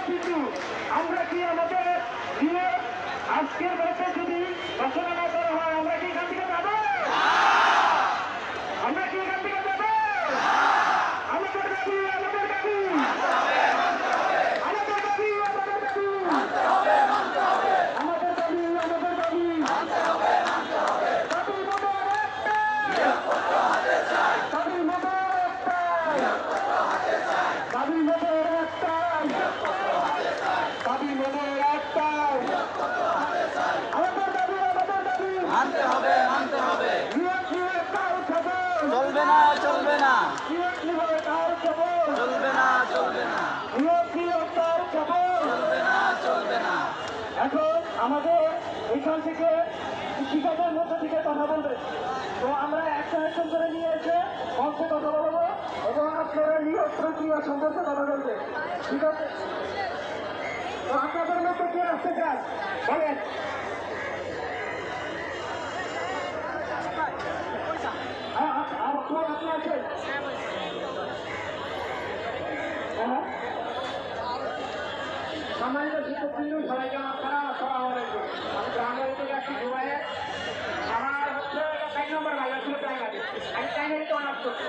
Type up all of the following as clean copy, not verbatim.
কিন্তু আমরা কি আমাদের দিয়ে আজকের মধ্যে যদি ঘোষণা না করা হয় আমরা কি এখান থেকে যাবো? আমরা কি এখান থেকে যাবো? আমাদের দাবি আমাদের দাবি আমাদের দাবি আমাদের দাবি আমাদের দাবি আমাদের দাবি দাবি মোদের একটাই দাবি মোদের একটাই দাবি মোদের একটাই দাবি মোদের একটাই আমাদের দাবি মানতে হবে মানতে হবে। চলবে না চলবে না চলবে না চলবে না চলবে না চলবে না। এখন আমাদের এখান থেকে কৃষিকাজের মধ্যে থেকে কথা বলবে, তো আমরা একটা করে নিয়ে এসে মঞ্চে কথা বলবো এবং আপনারা নিয়োগ প্রক্রিয়া সম্পর্কে কথা বলবে, ঠিক আছে? তো আপনাদের মধ্যে কে আসতে চান বলেন? আপনি আছেন? সম্মানিত শিক্ষকবৃন্দ, সবাইকে আপনারা আসসালামু আলাইকুম। আমি গ্রামের থেকে একটি যুবাই, আমার হচ্ছে 4 নম্বর ভাইবা ছিল প্রাইমারি, আমি প্রাইমারিতে অনার্স করছি।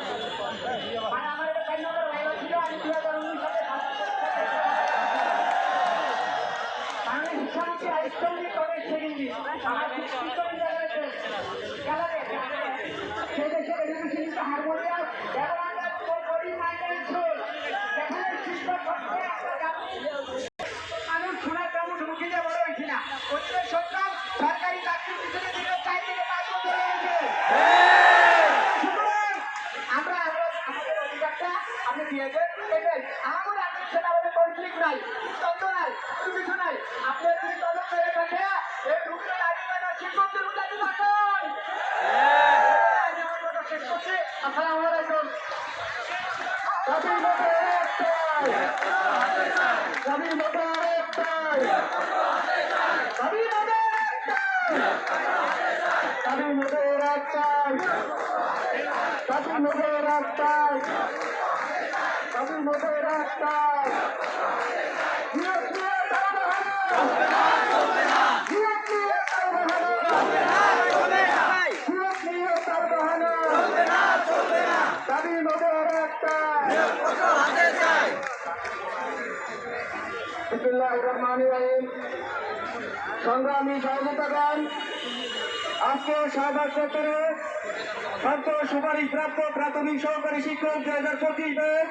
মানে আমার এটা 4 নম্বর ভাইবা ছিল, আমি 2019 সালে বাংলা শিক্ষামন্ত্রী আইসক্রিমিক কলেজ সেকেন্ডারি আমার শিক্ষক বিদ্যালয়েতে গ্যালারি সেই দেশে education harmonium development for body mind and soul, যেখানে শিক্ষক হচ্ছে মানুষ শোনার তেমন ঢুকে দিয়ে বড় হয়েছি না। অতীতের সরকার সরকারি চাকরির পিছনে দিলে 4 থেকে 5 বছর লেগেছে। আমরা আমাদের অধিকারটা আপনি দিয়েছেন, এটাই আমাদের আপনার সাথে আমাদের কনফ্লিক্ট নাই, দ্বন্দ্ব নাই, কিছু নাই। আপনার যদি তদন্ত করে থাকে এই রুখে দাঁড়িয়ে না শিক্ষকদের উন্নতি থাকুন। আমি আমার কথা শেষ করছি। আসসালামু আলাইকুম। দাবি মোদের একটাই দাবি মোদের একটাই দাবি মোদের একটাই দাবি মোদের একটাই দাবি মোদের একটাই দাবি মোদের একটাই নিয়োগ নিয়ে তারা বাহানো নিয়োগ নিয়ে তারা বাহানো নিয়োগ নিয়ে তারা বাহানো দাবি মোদের একটাই। বিসমিল্লাহির রহমানির রহিম। সংগ্রামী সহযোগিতাগণ, আজকে শাহবাগ চত্বরে সদ্য সুপারিশপ্রাপ্ত প্রাথমিক সহকারী শিক্ষক 2025